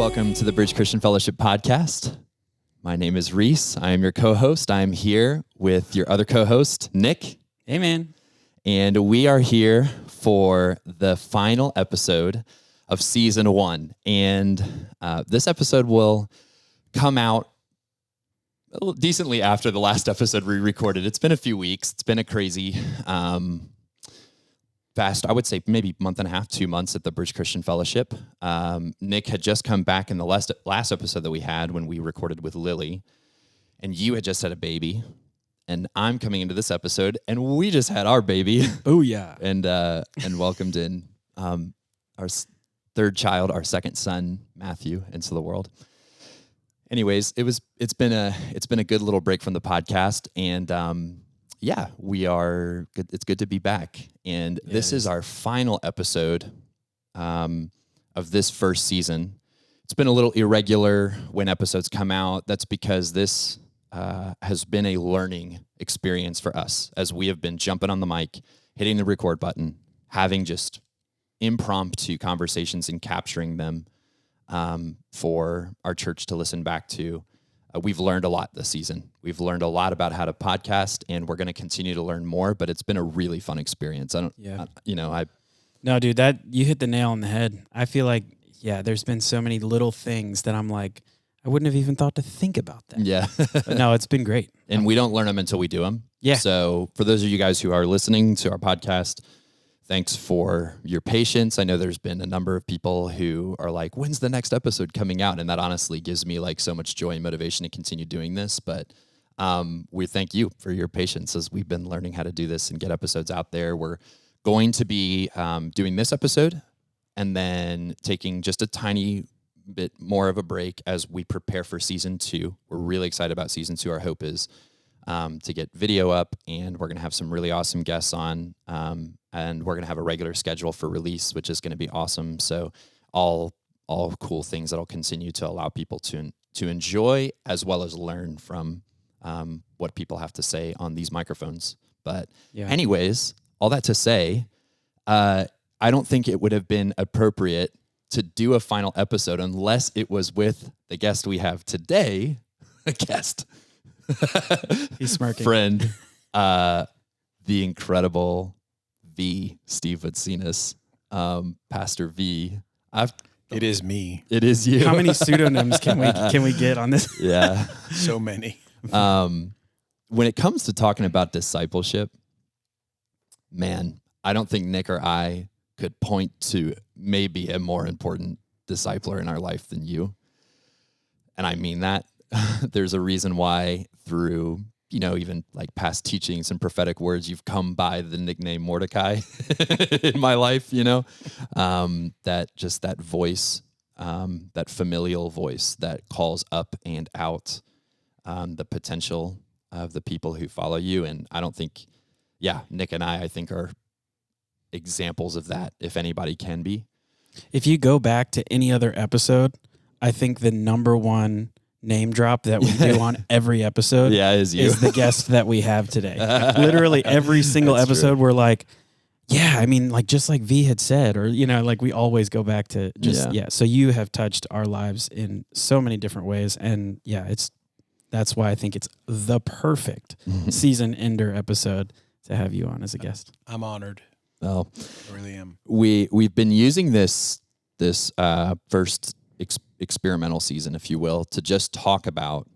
Welcome to the Bridge Christian Fellowship podcast. My name is Reese. I am your co-host. I'm here with your other co-host, Nick. Hey, man. And we are here for the final episode of season 1. And this episode will come out decently after the last episode we recorded. It's been a few weeks. It's been a crazy fast, I would say maybe month and a half, 2 months at the Bridge Christian Fellowship. Nick had just come back in the last episode that we had when we recorded with Lily, and you had just had a baby, and I'm coming into this episode, and we just had our baby. Oh, yeah. and welcomed in our third child, our second son, Matthew, into the world. Anyways, it's been a good little break from the podcast, and yeah, we are good. It's good to be back. And this is our final episode of this first season. It's been a little irregular when episodes come out. That's because this has been a learning experience for us as we have been jumping on the mic, hitting the record button, having just impromptu conversations and capturing them for our church to listen back to. We've learned a lot this season. We've learned a lot about how to podcast, and we're going to continue to learn more, but it's been a really fun experience. No, dude, that you hit the nail on the head. I feel like, there's been so many little things that I'm like, I wouldn't have even thought to think about that. Yeah. But no, it's been great. And we don't learn them until we do them. Yeah. So for those of you guys who are listening to our podcast, thanks for your patience. I know there's been a number of people who are like, when's the next episode coming out? And that honestly gives me like so much joy and motivation to continue doing this. But we thank you for your patience as we've been learning how to do this and get episodes out there. We're going to be doing this episode and then taking just a tiny bit more of a break as we prepare for season 2. We're really excited about season 2. Our hope is to get video up, and we're going to have some really awesome guests on, and we're going to have a regular schedule for release, which is going to be awesome. So all cool things that'll continue to allow people to enjoy as well as learn from what people have to say on these microphones. But anyways, all that to say, I don't think it would have been appropriate to do a final episode unless it was with the guest we have today, a guest. He's smirking. Friend, the incredible Steve Vutsinas, Pastor V. It is me. It is you. How many pseudonyms can we get on this? Yeah, So many. when it comes to talking about discipleship, man, I don't think Nick or I could point to maybe a more important discipler in our life than you. And I mean that. There's a reason why through, even like past teachings and prophetic words, you've come by the nickname Mordecai in my life, that voice, that familial voice that calls up and out the potential of the people who follow you. And I don't think, Nick and I think are examples of that, if anybody can be. If you go back to any other episode, I think the number one name drop that we do on every episode is the guest that we have today. Literally every single That's episode, true. we're like, just like V had said, or, we always go back to So you have touched our lives in so many different ways. And that's why I think it's the perfect season ender episode to have you on as a guest. I'm honored. Well, I really am. we've been using this first experimental season, if you will, to just talk about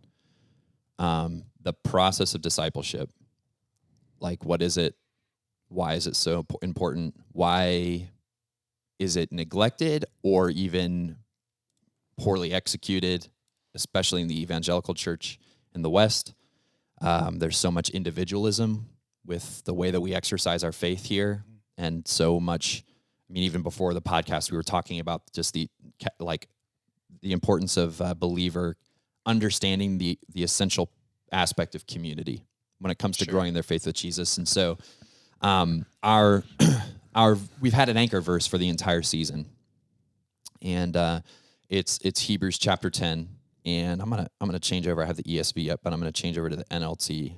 the process of discipleship. Like, what is it? Why is it so important? Why is it neglected or even poorly executed, especially in the evangelical church in the West? There's so much individualism with the way that we exercise our faith here, and so much. I mean, even before the podcast, we were talking about just the importance of a believer understanding the essential aspect of community when it comes to growing their faith with Jesus. And so we've had an anchor verse for the entire season, and it's Hebrews chapter 10. And I'm gonna change over. I have the ESV up, but I'm gonna change over to the NLT.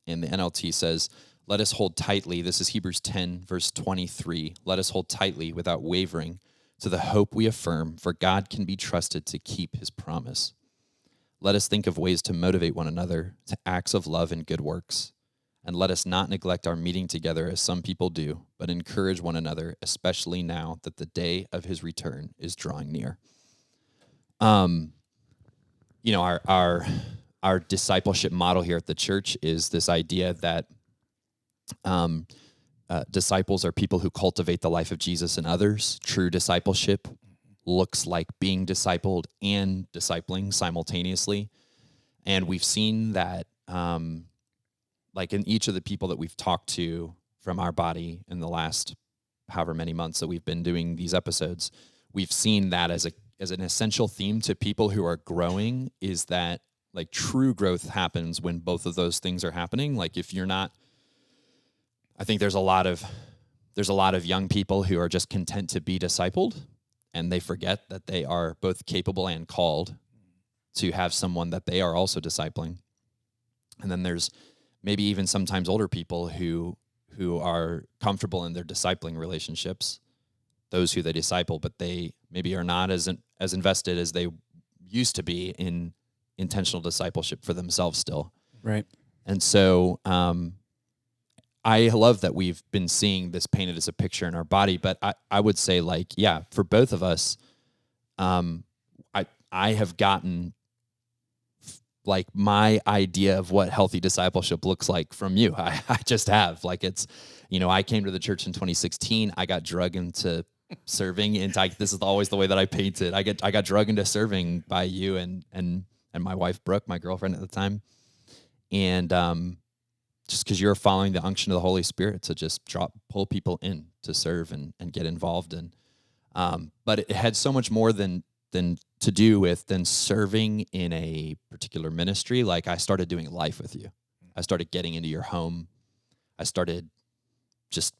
And the NLT says, "Let us hold tightly." This is Hebrews 10, verse 23. "Let us hold tightly without wavering to the hope we affirm, for God can be trusted to keep his promise. Let us think of ways to motivate one another to acts of love and good works. And let us not neglect our meeting together as some people do, but encourage one another, especially now that the day of his return is drawing near. You know, our discipleship model here at the church is this idea that disciples are people who cultivate the life of Jesus in others. True discipleship looks like being discipled and discipling simultaneously. And we've seen that, like in each of the people that we've talked to from our body in the last however many months that we've been doing these episodes, we've seen that as an essential theme to people who are growing, is that like true growth happens when both of those things are happening. Like if you're not, I think there's a lot of young people who are just content to be discipled, and they forget that they are both capable and called to have someone that they are also discipling. And then there's maybe even sometimes older people who are comfortable in their discipling relationships, those who they disciple, but they maybe are not as invested as they used to be in intentional discipleship for themselves still. Right. And so I love that we've been seeing this painted as a picture in our body, but I would say, like, yeah, for both of us, I have gotten like my idea of what healthy discipleship looks like from you. I just have, like, it's, you know, I came to the church in 2016. I got drugged into serving, and this is always the way that I paint it. I got drugged into serving by you and my wife Brooke, my girlfriend at the time, and just because you're following the unction of the Holy Spirit to just pull people in to serve and get involved in. But it had so much more than to do with than serving in a particular ministry. Like, I started doing life with you. I started getting into your home. I started just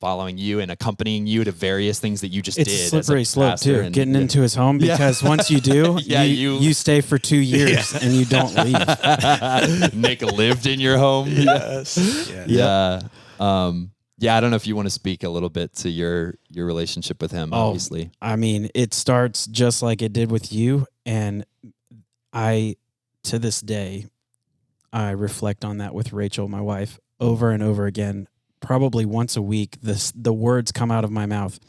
following you and accompanying you to various things that you just did. It's a slippery slope too, getting into his home, because once you do, you stay for 2 years and you don't leave. Nick lived in your home. Yes. Yeah. I don't know if you want to speak a little bit to your relationship with him, obviously. I mean, it starts just like it did with you. And to this day, I reflect on that with Rachel, my wife, over and over again. Probably once a week, the words come out of my mouth.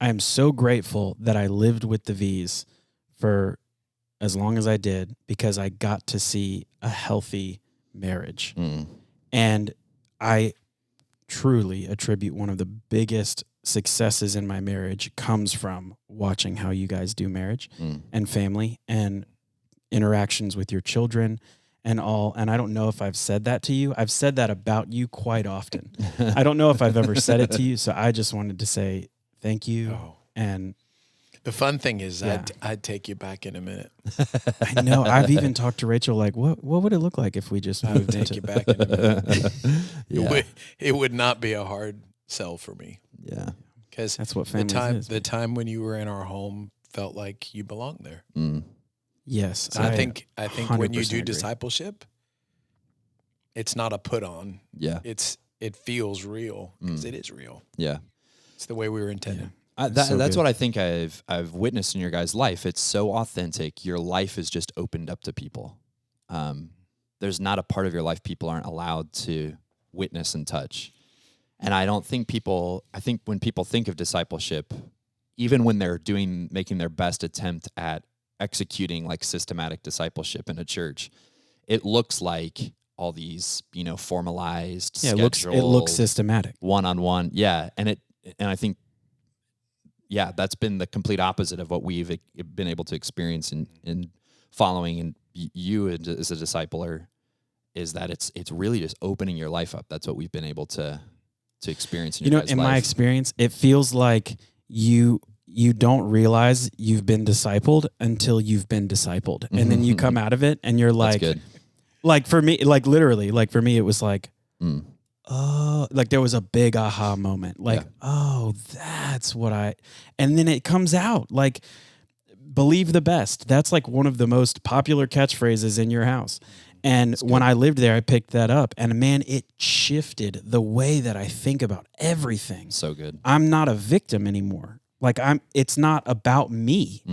I am so grateful that I lived with the V's for as long as I did, because I got to see a healthy marriage. And I truly attribute one of the biggest successes in my marriage comes from watching how you guys do marriage and family and interactions with your children and all. And I don't know if I've said that to you. I've said that about you quite often. I don't know if I've ever said it to you. So I just wanted to say thank you. Oh. And the fun thing is, I'd take you back in a minute. I know. I've even talked to Rachel, like, what would it look like if we just moved take you back in a minute. It would not be a hard sell for me. Yeah. Because that's what family is. The time when you were in our home felt like you belonged there. Yes. So I think when you do discipleship, it's not a put on. Yeah. It feels real, because it is real. Yeah. It's the way we were intended. Yeah. That's what I think I've witnessed in your guys' life. It's so authentic. Your life is just opened up to people. There's not a part of your life people aren't allowed to witness and touch. And I think when people think of discipleship, even when they're making their best attempt at executing like systematic discipleship in a church, it looks like all these, formalized, scheduled, it looks systematic, one-on-one. Yeah. And I think, that's been the complete opposite of what we've been able to experience in following and you as a discipler, is that it's really just opening your life up. That's what we've been able to experience in your guys' life. My experience, it feels like you don't realize you've been discipled until you've been discipled. And then you come out of it and you're like, That's good. Like for me, like literally, like for me, it was like, like there was a big aha moment. Like, oh, that's what and then it comes out like, believe the best. That's like one of the most popular catchphrases in your house. And when I lived there, I picked that up. And man, it shifted the way that I think about everything. So good. I'm not a victim anymore. Like it's not about me.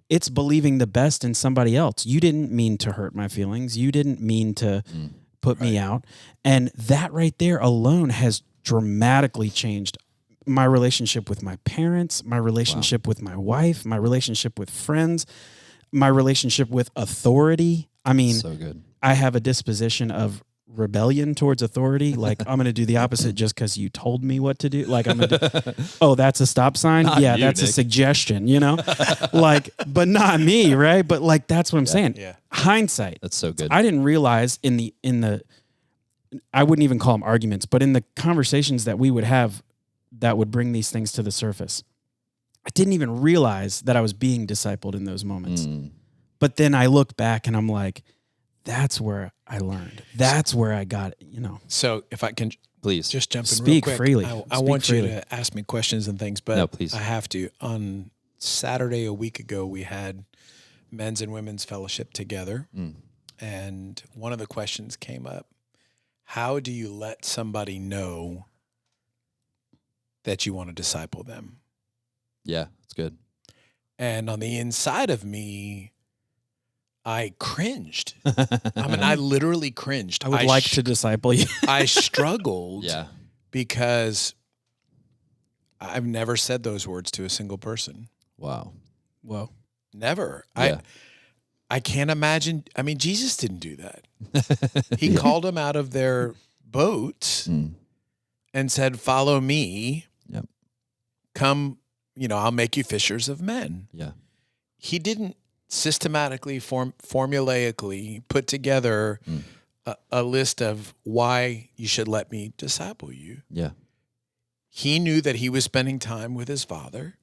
It's believing the best in somebody else. You didn't mean to hurt my feelings. You didn't mean to put me out. And that right there alone has dramatically changed my relationship with my parents, my relationship with my wife, my relationship with friends, my relationship with authority. I mean, so good. I have a disposition of rebellion towards authority. Like, I'm going to do the opposite just because you told me what to do. Like, I'm going to oh, that's a stop sign? Not yeah, you, that's Nick. a suggestion, you know? Like, but not me, right? But like, that's what I'm saying. Yeah. Hindsight. That's so good. I didn't realize in the I wouldn't even call them arguments, but in the conversations that we would have that would bring these things to the surface, I didn't even realize that I was being discipled in those moments. But then I look back and I'm like, that's where I learned. That's where I got it, you know. So if I can Please. just jump in Speak real quick. freely. I Speak want freely. you to ask me questions and things, but No, please. I have to. On Saturday a week ago, we had men's and women's fellowship together. And one of the questions came up. How do you let somebody know that you want to disciple them? Yeah, it's good. And on the inside of me, I cringed. I mean, I literally cringed. I would like to disciple you. I struggled Yeah. because I've never said those words to a single person. Wow. Whoa. Never. Yeah. I can't imagine. I mean, Jesus didn't do that. He called them out of their boats and said, follow me. Yep. Come, I'll make you fishers of men. Yeah. He didn't systematically, formulaically put together a list of why you should let me disciple you. Yeah. He knew that he was spending time with his Father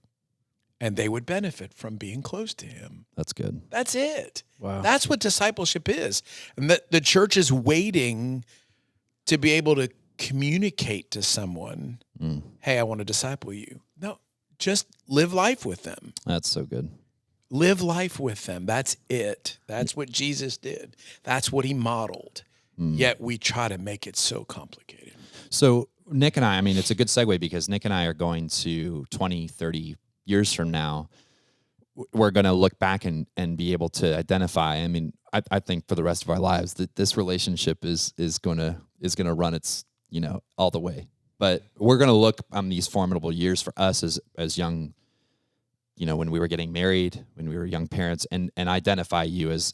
and they would benefit from being close to him. That's good. That's it. Wow. That's what discipleship is. And the church is waiting to be able to communicate to someone, hey, I want to disciple you. No, just live life with them. That's so good. Live life with them. That's it. That's what Jesus did. That's what he modeled. Yet we try to make it so complicated. So Nick and I mean, it's a good segue because Nick and I are going to 20, 30 years from now. We're going to look back and be able to identify. I mean, I think for the rest of our lives that this relationship is going to run its, all the way. But we're going to look on these formidable years for us as young, when we were getting married, when we were young parents, and identify you as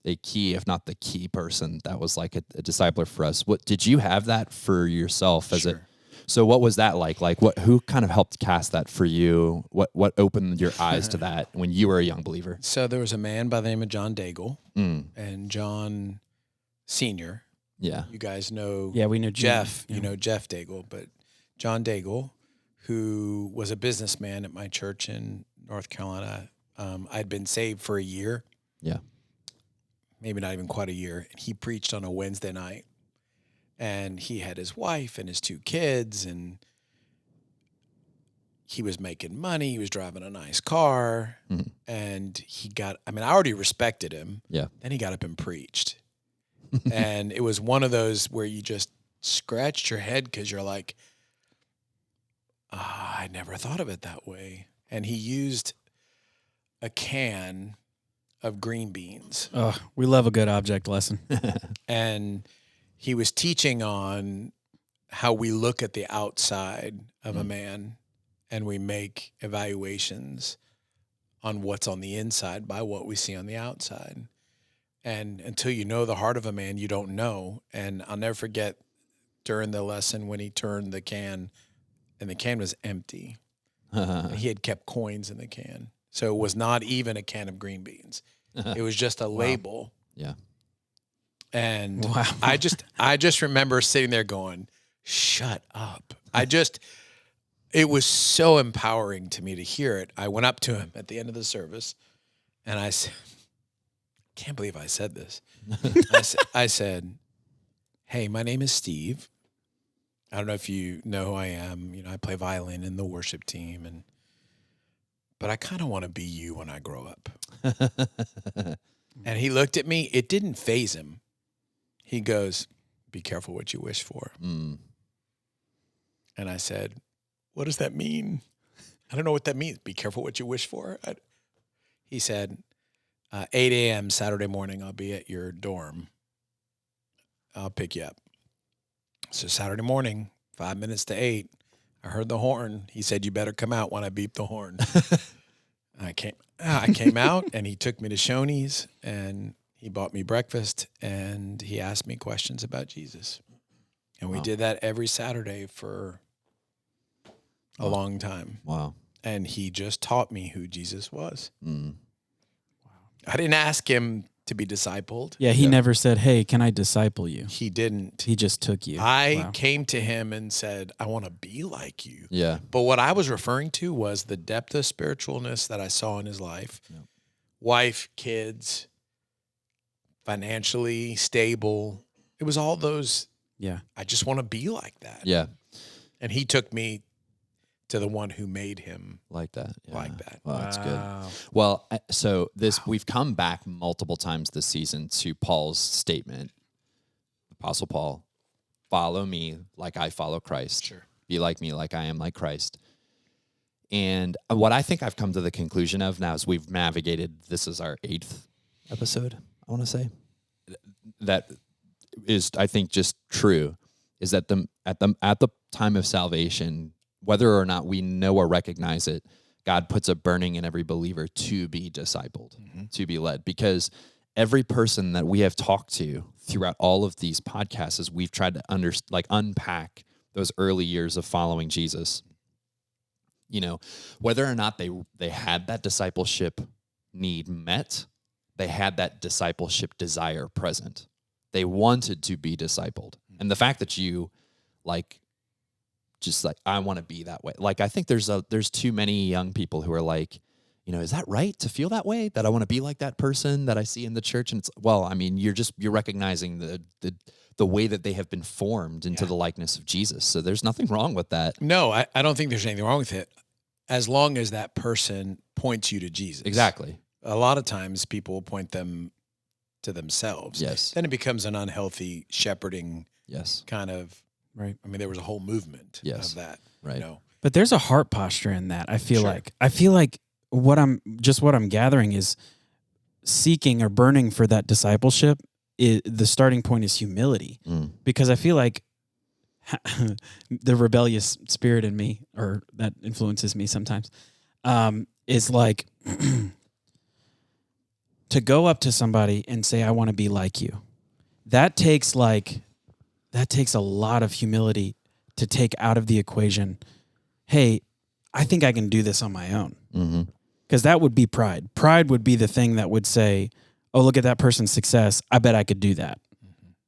a key, if not the key person that was like a discipler for us. What did you have that for yourself as Sure. So what was that like? Like who kind of helped cast that for you? What opened your eyes to that when you were a young believer? So there was a man by the name of John Daigle and John Sr. Yeah. You guys know we know Jeff. Jim. You know Jeff Daigle, but John Daigle, who was a businessman at my church in North Carolina. I'd been saved for a year. Yeah. Maybe not even quite a year. And he preached on a Wednesday night. And he had his wife and his 2 kids, and he was making money. He was driving a nice car, and I already respected him. Yeah. Then he got up and preached. And it was one of those where you just scratched your head because you're like, I never thought of it that way. And he used a can of green beans. Oh, we love a good object lesson. And he was teaching on how we look at the outside of a man and we make evaluations on what's on the inside by what we see on the outside. And until you know the heart of a man, you don't know. And I'll never forget during the lesson when he turned the can and the can was empty. He had kept coins in the can. So it was not even a can of green beans. It was just a label. Yeah. And Wow. I just remember sitting there going, shut up. It was so empowering to me to hear it. I went up to him at the end of the service and I said, can't believe I said this. I said, hey, my name is Steve. I don't know if you know who I am. I play violin in the worship team, but I kind of want to be you when I grow up. And he looked at me. It didn't faze him. He goes, be careful what you wish for. Mm. And I said, what does that mean? I don't know what that means. Be careful what you wish for. He said, 8 a.m. Saturday morning, I'll be at your dorm. I'll pick you up. So Saturday morning, 5 minutes to 8, I heard the horn. He said, you better come out when I beep the horn. I came out, and he took me to Shoney's, and he bought me breakfast, and he asked me questions about Jesus. And we did that every Saturday for a long time. Wow. And he just taught me who Jesus was. Mm. Wow. I didn't ask him to be discipled. Yeah, he never said, hey, can I disciple you? He didn't. He just took you. I came to him and said, I want to be like you. Yeah. But what I was referring to was the depth of spiritualness that I saw in his life. Yeah. Wife, kids, financially stable. It was all those. Yeah. I just want to be like that. Yeah. And he took me to the one who made him like that. Yeah. Like that. Wow, that's good. Well, so we've come back multiple times this season to Paul's statement, Apostle Paul, follow me like I follow Christ. Sure. Be like me like I am like Christ. And what I think I've come to the conclusion of now is we've navigated, this is our 8th episode, I want to say. That is, I think, just true, is that at the time of salvation, whether or not we know or recognize it, God puts a burning in every believer to be discipled, to be led. Because every person that we have talked to throughout all of these podcasts, as we've tried to unpack those early years of following Jesus, you know, whether or not they had that discipleship need met, they had that discipleship desire present. They wanted to be discipled. And the fact that you I want to be that way. Like, I think there's too many young people who are like, you know, is that right to feel that way? That I want to be like that person that I see in the church? And it's, well, I mean, you're recognizing the way that they have been formed into the likeness of Jesus. So there's nothing wrong with that. No, I don't think there's anything wrong with it, as long as that person points you to Jesus. Exactly. A lot of times people point them to themselves. Yes. Then it becomes an unhealthy shepherding kind of. Right. I mean, there was a whole movement of that. Right. You know? But there's a heart posture in that. I feel like what I'm gathering is seeking or burning for that discipleship. The starting point is humility, because I feel like the rebellious spirit in me, or that influences me sometimes, is like to go up to somebody and say, I want to be like you. That takes a lot of humility to take out of the equation. Hey, I think I can do this on my own. Because that would be pride. Pride would be the thing that would say, oh, look at that person's success. I bet I could do that.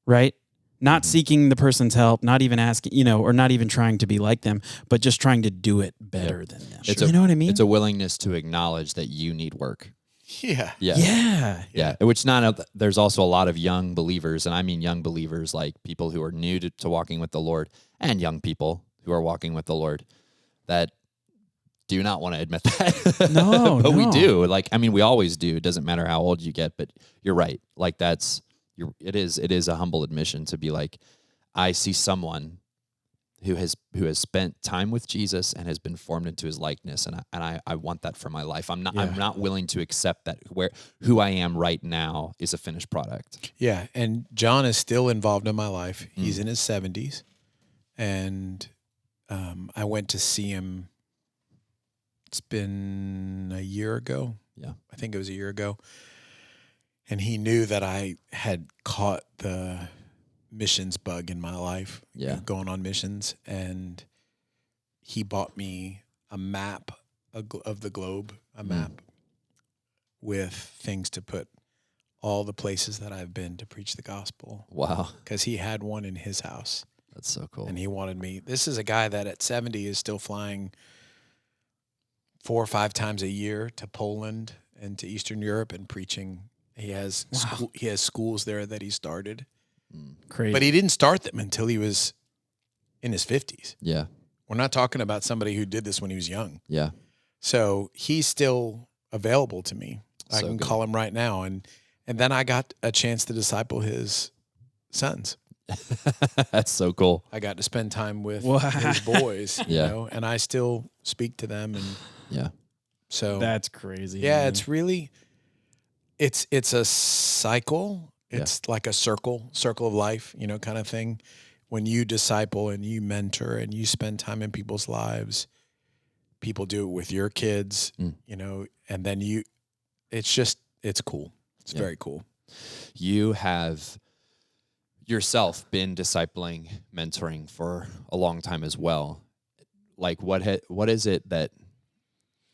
Right? Not seeking the person's help, not even asking, or not even trying to be like them, but just trying to do it better than them. You know what I mean? It's a willingness to acknowledge that you need work. Yeah. Which there's also a lot of young believers, and I mean young believers, like people who are new to walking with the Lord, and young people who are walking with the Lord, that do not want to admit that. No, but we do. Like, I mean, we always do. It doesn't matter how old you get, but you're right. Like, it is a humble admission to be like, I see someone who has spent time with Jesus and has been formed into his likeness, and I want that for my life. I'm not willing to accept that who I am right now is a finished product. Yeah, and John is still involved in my life. He's in his 70s, and I went to see him. It's been a year ago. Yeah, I think it was a year ago, and he knew that I had caught the missions bug in my life, going on missions, and he bought me a map of the globe, a map with things to put all the places that I've been to preach the gospel. Wow. Because he had one in his house. That's so cool. And he wanted me. This is a guy that at 70 is still flying 4 or 5 times a year to Poland and to Eastern Europe and preaching. He has he has schools there that he started. Crazy. But he didn't start them until he was in his 50s. Yeah. We're not talking about somebody who did this when he was young. Yeah. So he's still available to me. I can call him right now. And then I got a chance to disciple his sons. That's so cool. I got to spend time with Wow. his boys, you Yeah. know, and I still speak to them. And Yeah. so That's crazy. yeah, man. it's really, it's a cycle. It's like a circle of life, you know, kind of thing. When you disciple and you mentor and you spend time in people's lives, people do it with your kids, you know, and then it's cool. It's very cool. You have yourself been discipling, mentoring for a long time as well. Like what is it that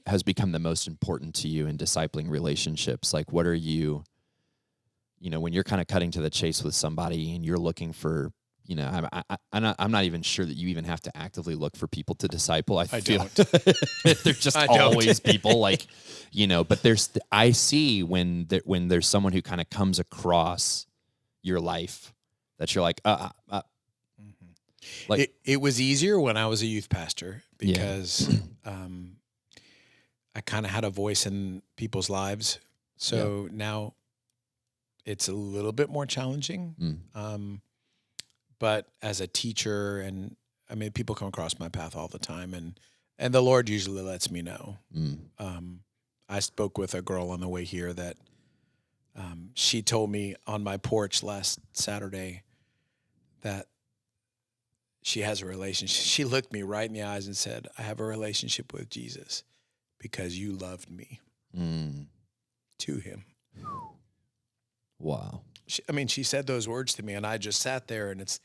has become the most important to you in discipling relationships? Like what are you know, when you're kind of cutting to the chase with somebody and you're looking for, you know, I'm not even sure that you even have to actively look for people to disciple. I feel there's just always people like, you know, but I see when there's someone who kind of comes across your life that you're like, like it was easier when I was a youth pastor because I kind of had a voice in people's lives. So now it's a little bit more challenging. But as a teacher, and I mean, people come across my path all the time, and the Lord usually lets me know. I spoke with a girl on the way here that she told me on my porch last Saturday that she has a relationship. She looked me right in the eyes and said, I have a relationship with Jesus because you loved me to him. wow. She said those words to me, and I just sat there, and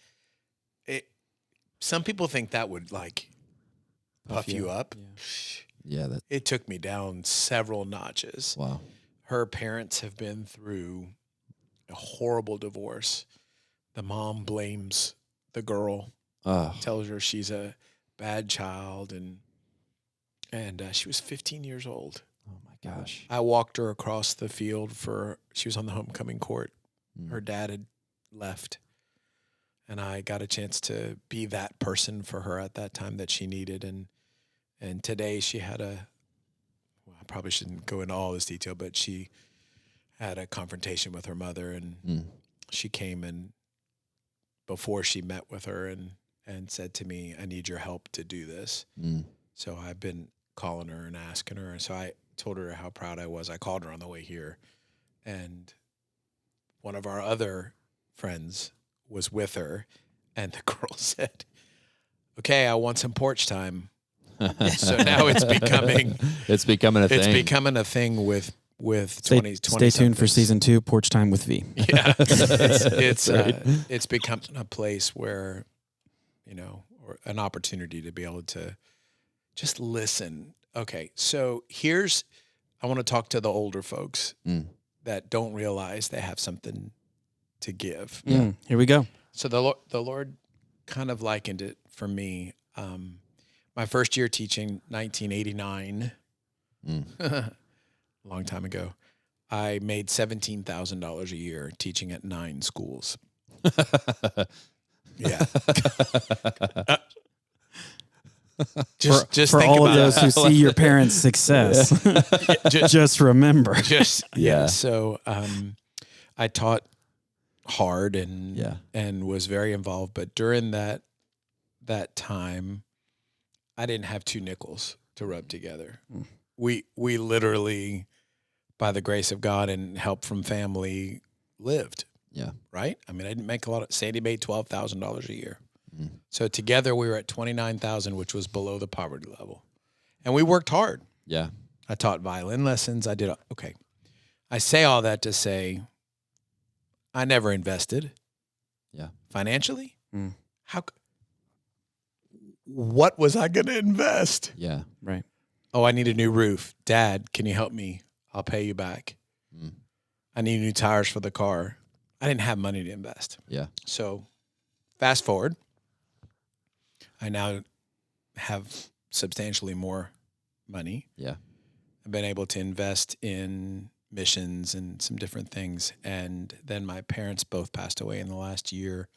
some people think that would like puff you up. Yeah. It took me down several notches. Wow. Her parents have been through a horrible divorce. The mom blames the girl, tells her she's a bad child, and she was 15 years old. Oh my gosh. I walked her across the field she was on the homecoming court. Her dad had left, and I got a chance to be that person for her at that time that she needed. And today she had I probably shouldn't go into all this detail, but she had a confrontation with her mother, and she came and before she met with her and said to me, I need your help to do this. So I've been calling her and asking her. And so I told her how proud I was. I called her on the way here, and one of our other friends was with her, and the girl said, okay, I want some porch time. So now it's becoming a thing. It's becoming a thing with 20. Stay tuned for season 2, Porch Time with V. Yeah, it's become a place where, you know, or an opportunity to be able to just listen. Okay, so I want to talk to the older folks that don't realize they have something to give. Here we go. So the Lord kind of likened it for me. My first year teaching, 1989, a long time ago, I made $17,000 a year teaching at 9 schools. Yeah. Just for think all about of those who see your parents' success, just remember. So I taught hard and was very involved, but during that time, I didn't have 2 nickels to rub together. We literally, by the grace of God and help from family, lived. Yeah. Right? I mean, I didn't make a lot. Sandy made $12,000 a year. So together we were at $29,000, which was below the poverty level. And we worked hard. Yeah. I taught violin lessons. Okay. I say all that to say I never invested. Yeah. Financially? What was I going to invest? Yeah. Right. Oh, I need a new roof. Dad, can you help me? I'll pay you back. I need new tires for the car. I didn't have money to invest. Yeah. So fast forward, I now have substantially more money. Yeah. I've been able to invest in missions and some different things. And then my parents both passed away in the last year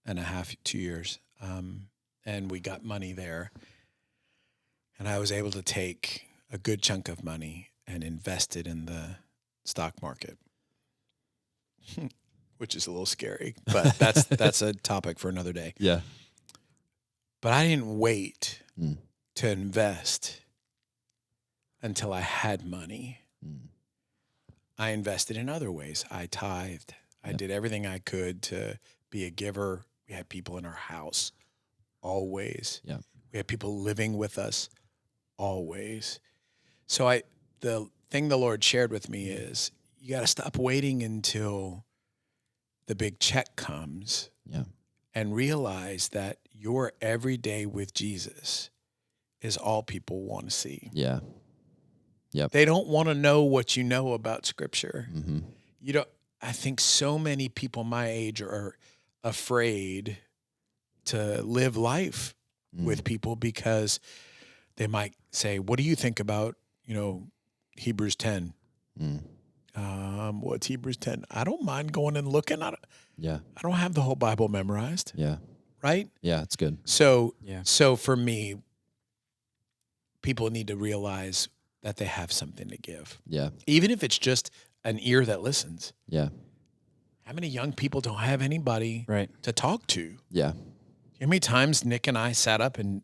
and a half, 2 years. And we got money there. And I was able to take a good chunk of money and invest it in the stock market. which is a little scary, but that's a topic for another day. Yeah. But I didn't wait to invest until I had money. I invested in other ways. I tithed. I did everything I could to be a giver. We had people in our house always. Yeah. We had people living with us always. So the thing the Lord shared with me is you got to stop waiting until the big check comes. Yeah. And realize that your everyday with Jesus is all people want to see. Yeah. Yep. They don't want to know what you know about Scripture. Mm-hmm. I think so many people my age are afraid to live life with people because they might say, "What do you think about, Hebrews 10?" What's Hebrews 10? I don't mind going and looking at it. Yeah. I don't have the whole Bible memorized. Yeah. Right? Yeah, it's good. So for me, people need to realize that they have something to give. Yeah. Even if it's just an ear that listens. Yeah. How many young people don't have anybody to talk to? Yeah. How many times Nick and I sat up and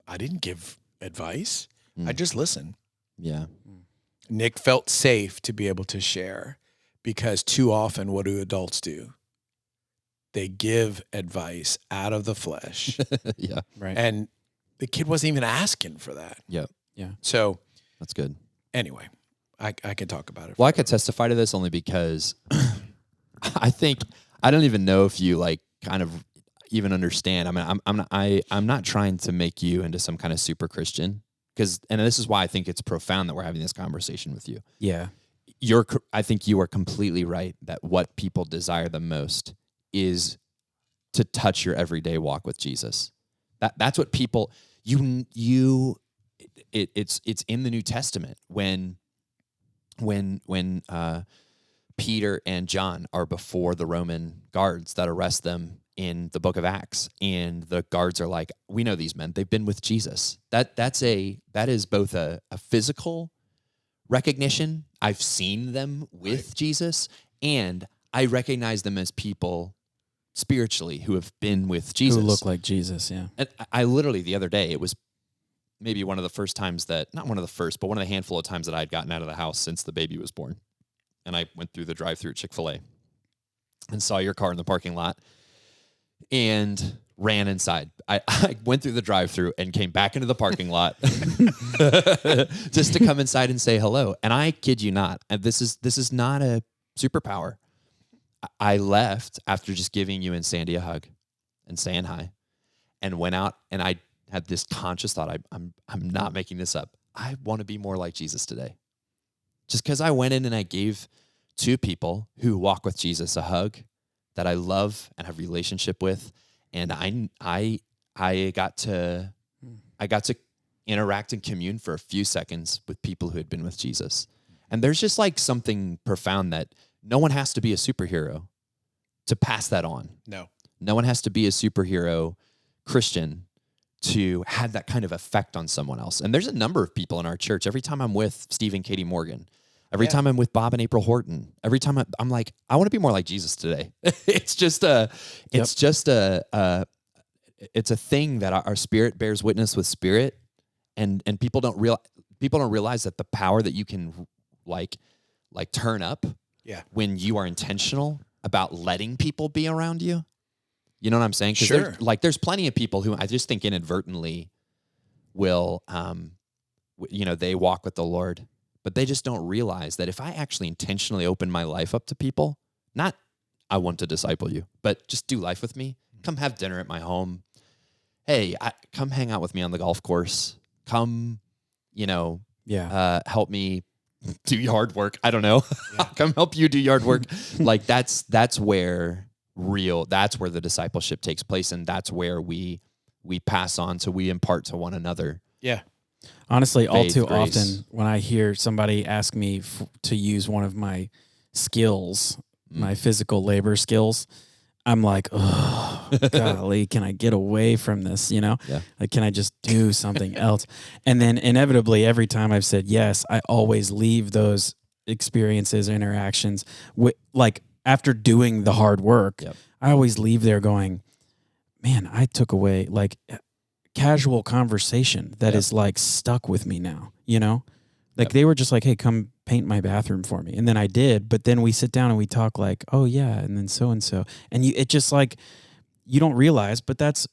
I didn't give advice. I just listened. Yeah. Nick felt safe to be able to share because too often what do adults do? They give advice out of the flesh. Yeah. Right. And the kid wasn't even asking for that. Yep. Yeah. So That's good. anyway, I can talk about it. Well, I could testify to this only because I don't even know if you kind of even understand. I mean, I'm not trying to make you into some kind of super Christian and this is why I think it's profound that we're having this conversation with you. Yeah. I think you are completely right that what people desire the most is to touch your everyday walk with Jesus. That's what people it's in the New Testament when Peter and John are before the Roman guards that arrest them in the book of Acts, and the guards are like, "We know these men; they've been with Jesus." That is both a physical recognition. I've seen them with Jesus, and I recognize them as people spiritually who have been with Jesus, who look like Jesus. Yeah, and I literally the other day, it was maybe one of the first times not one of the first, but one of the handful of times that I'd gotten out of the house since the baby was born. And I went through the drive-through at Chick-fil-A and saw your car in the parking lot and ran inside. I went through the drive-through and came back into the parking lot just to come inside and say hello. And I kid you not, and this is not a superpower. I left after just giving you and Sandy a hug and saying hi, and went out, and I had this conscious thought. I'm not making this up. I want to be more like Jesus today. Just because I went in and I gave two people who walk with Jesus a hug that I love and have a relationship with, and I got to interact and commune for a few seconds with people who had been with Jesus. And there's just something profound that no one has to be a superhero to pass that on. No one has to be a superhero Christian to have that kind of effect on someone else. And there's a number of people in our church. Every time I'm with Steve and Katie Morgan, every time I'm with Bob and April Horton, every time I'm like, I want to be more like Jesus today. It's a thing that our spirit bears witness with spirit, and people don't realize that the power that you can turn up when you are intentional about letting people be around you. You know what I'm saying? Because there's plenty of people who I just think inadvertently will, they walk with the Lord, but they just don't realize that if I actually intentionally open my life up to people, not I want to disciple you, but just do life with me. Come have dinner at my home. Hey, come hang out with me on the golf course. Come, help me do yard work. I don't know. Come help you do yard work. That's where the discipleship takes place, and that's where we pass on, so we impart to one another. Yeah. Honestly, all too grace. often when I hear somebody ask me to use one of my skills, my physical labor skills, I'm like, oh, golly, can I get away from this? Yeah. Can I just do something else? And then inevitably, every time I've said yes, I always leave those experiences or interactions with after doing the hard work, Yep. I always leave there going, man, I took away like casual conversation that is like stuck with me now, you know? Like they were just like, hey, come paint my bathroom for me. And then I did, but then we sit down and we talk like, oh yeah, and then so-and-so. And it just like, you don't realize, but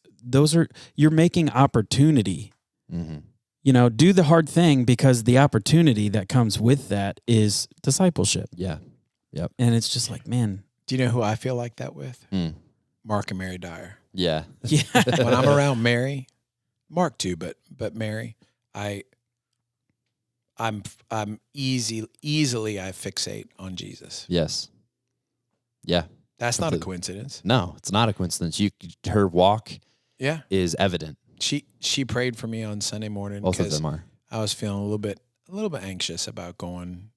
you're making opportunity. Mm-hmm. You know, do the hard thing because the opportunity that comes with that is discipleship. Yeah. Yep. And it's just like, man. Do you know who I feel like that with? Mm. Mark and Mary Dyer. Yeah. Yeah. When I'm around Mary, Mark too, but Mary, I'm easily I fixate on Jesus. Yes. Yeah. That's not a coincidence. No, it's not a coincidence. Her walk is evident. She prayed for me on Sunday morning. Both of them are. I was feeling a little bit anxious about going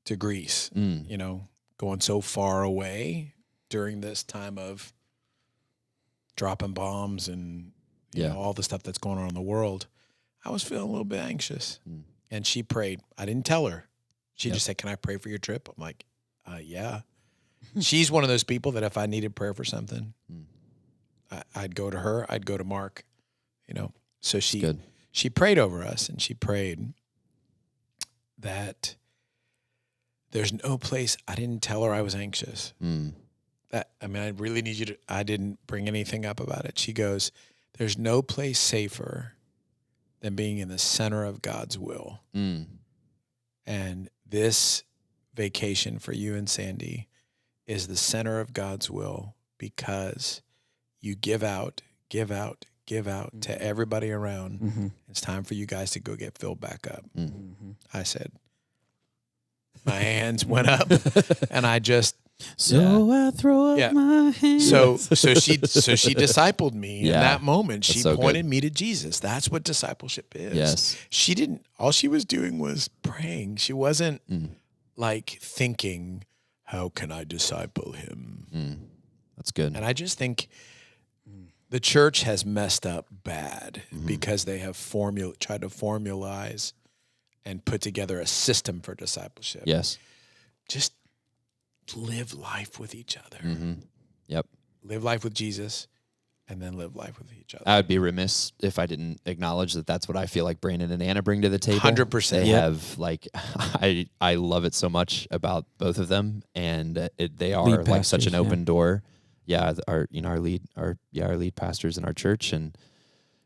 to Greece. You know, going so far away during this time of dropping bombs and you know all the stuff that's going on in the world. I was feeling a little bit anxious, and she prayed. I didn't tell her. She just said, "Can I pray for your trip?" I'm like, "Yeah." She's one of those people that if I needed prayer for something, I'd go to her. I'd go to Mark. You know, so she prayed over us, and she prayed that there's no place. I didn't tell her I was anxious. I really need you to. I didn't bring anything up about it. She goes, "There's no place safer than being in the center of God's will." And this vacation for you and Sandy is the center of God's will because you give out to everybody around. It's time for you guys to go get filled back up. I said, my hands went up and I just, I throw up my hands. So she discipled me in that moment. She pointed good. me to Jesus. That's what discipleship is. Yes. All she was doing was praying. She wasn't like thinking, how can I disciple him? That's good. And I just think the church has messed up bad because they have tried to formalize and put together a system for discipleship. Yes. Just live life with each other. Yep. Live life with Jesus and then live life with each other. I would be remiss if I didn't acknowledge that that's what I feel like Brandon and Anna bring to the table. 100%. They have like, I love it so much about both of them, and they are Lead like such an pastors, open door. Yeah, our lead pastors in our church, and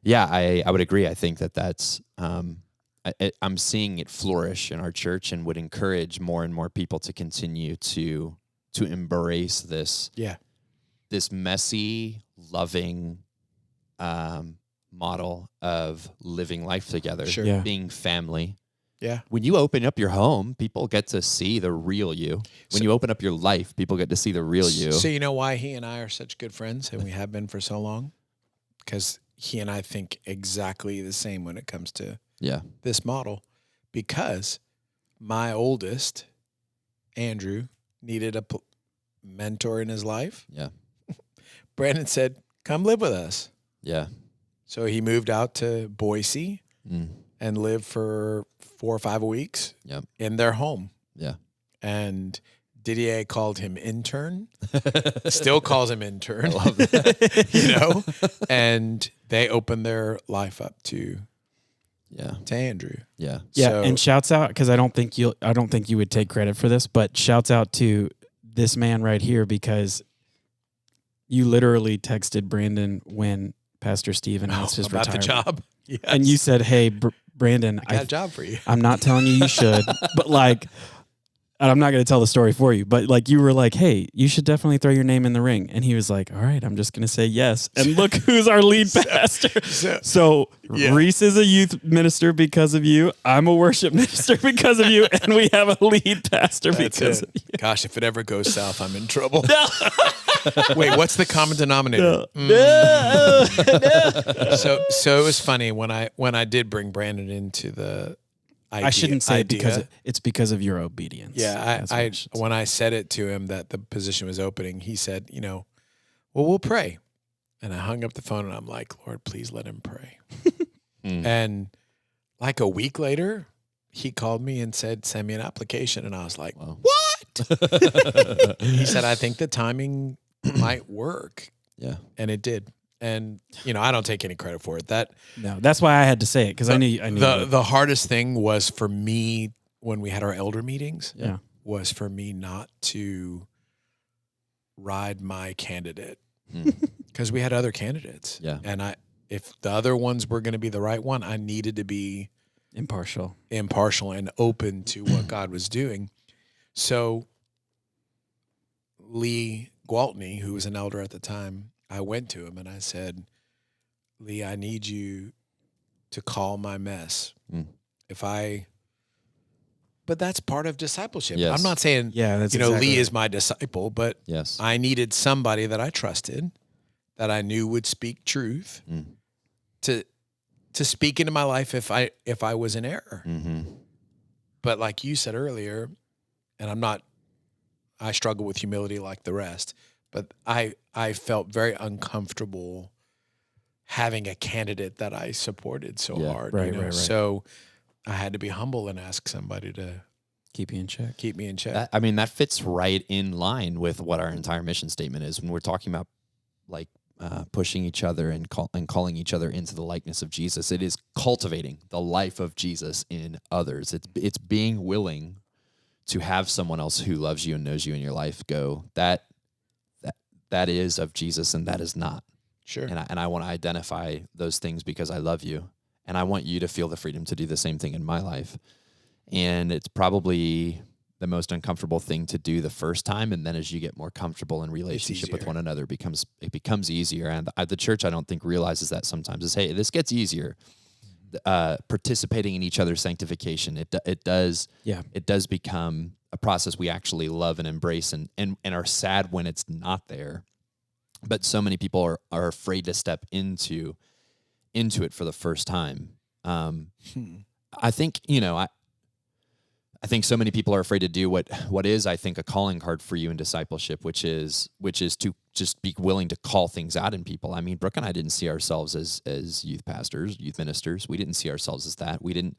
I would agree. I think that's I'm seeing it flourish in our church, and would encourage more and more people to continue to embrace this. Yeah. This messy, loving model of living life together, being family. Yeah. When you open up your home, people get to see the real you. When you open up your life, people get to see the real you. So you know why he and I are such good friends, and we have been for so long? Because he and I think exactly the same when it comes to this model. Because my oldest, Andrew, needed a mentor in his life. Yeah. Brandon said, come live with us. Yeah. So he moved out to Boise and lived for 4 or 5 weeks in their home. Yeah. And Didier called him intern, still calls him intern. I love that. You know? And they opened their life up to Andrew. Yeah. Yeah. So, and shouts out, because I don't think you would take credit for this, but shouts out to this man right here, because you literally texted Brandon when Pastor Steve announced his about retirement. the job. Yes. And you said, hey, Brandon, I got a job for you. I'm not telling you should, but like, and I'm not going to tell the story for you, but like you were like, hey, you should definitely throw your name in the ring. And he was like, all right, I'm just going to say yes. And look who's our lead pastor. So Reese is a youth minister because of you. I'm a worship minister because of you. And we have a lead pastor because of you. Gosh, if it ever goes south, I'm in trouble. Wait, what's the common denominator? No. So it was funny when I did bring Brandon into the idea. I shouldn't say it because it's because of your obedience. Yeah, when I said it to him that the position was opening, he said, well, we'll pray. And I hung up the phone and I'm like, Lord, please let him pray. And like a week later, he called me and said, send me an application. And I was like, what? not. He said, I think the timing might work. Yeah. And it did. And, I don't take any credit for it. No, that's why I had to say it, because I knew the hardest thing was for me when we had our elder meetings. Yeah. Was for me not to ride my candidate, because we had other candidates. Yeah. And if the other ones were going to be the right one, I needed to be impartial and open to what God was doing. So Lee Gwaltney, who was an elder at the time, I went to him and I said, Lee, I need you to call my mess. But that's part of discipleship. Yes. I'm not saying, that's Lee exactly is my disciple, but Yes. I needed somebody that I trusted, that I knew would speak truth, to speak into my life if I was in error. Mm-hmm. But like you said earlier, and I struggle with humility like the rest, but I felt very uncomfortable having a candidate that I supported so hard. Right. So I had to be humble and ask somebody to keep you in check. Keep me in check. That fits right in line with what our entire mission statement is when we're talking about like pushing each other and calling each other into the likeness of Jesus. It is cultivating the life of Jesus in others. It's being willing to have someone else who loves you and knows you in your life go, that is of Jesus and that is not. Sure. And I want to identify those things because I love you. And I want you to feel the freedom to do the same thing in my life. And it's probably the most uncomfortable thing to do the first time. And then as you get more comfortable in relationship with one another, it becomes easier. And the church, I don't think, realizes that sometimes is, hey, this gets easier. Participating in each other's sanctification, it does become a process we actually love and embrace and are sad when it's not there. But so many people are afraid to step into it for the first time. I think, I think so many people are afraid to do what is, I think, a calling card for you in discipleship, which is to just be willing to call things out in people. I mean, Brooke and I didn't see ourselves as youth pastors, youth ministers. We didn't see ourselves as that. We didn't,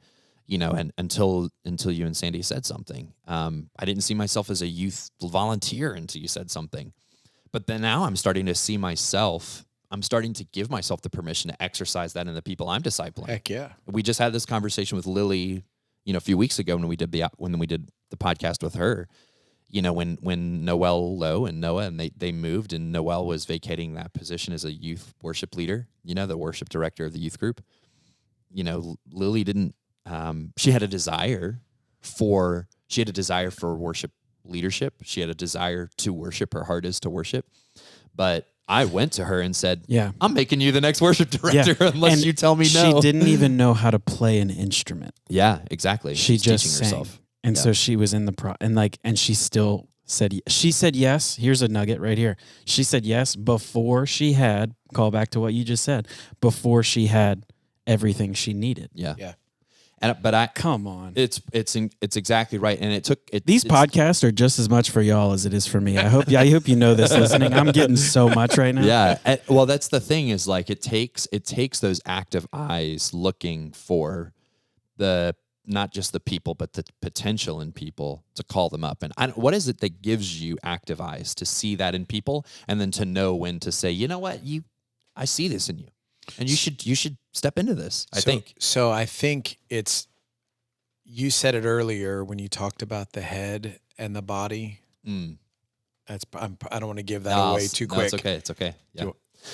and until you and Sandy said something. I didn't see myself as a youth volunteer until you said something. But then now I'm starting to see myself. I'm starting to give myself the permission to exercise that in the people I'm discipling. Heck yeah. We just had this conversation with Lily, a few weeks ago when we did the podcast with her, when Noelle Lowe and Noah, and they moved and Noelle was vacating that position as a youth worship leader, the worship director of the youth group. Lily didn't, she had a desire for worship leadership. She had a desire to worship. Her heart is to worship. But I went to her and said, I'm making you the next worship director unless you tell me no. She didn't even know how to play an instrument. Yeah, exactly. She just teaching sang. herself. And so she was in the and she still said, she said yes. Here's a nugget right here. She said yes before she had, call back to what you just said, before she had everything she needed. Yeah. Come on. It's exactly right. And these podcasts are just as much for y'all as it is for me. I hope you know this listening. I'm getting so much right now. Yeah. Well, that's the thing is like it takes those active eyes looking for not just the people, but the potential in people to call them up. And what is it that gives you active eyes to see that in people and then to know when to say, you know what, I see this in you. And you should step into this, I think. So I think you said it earlier when you talked about the head and the body. I don't want to give that away too quick. It's okay. Yeah.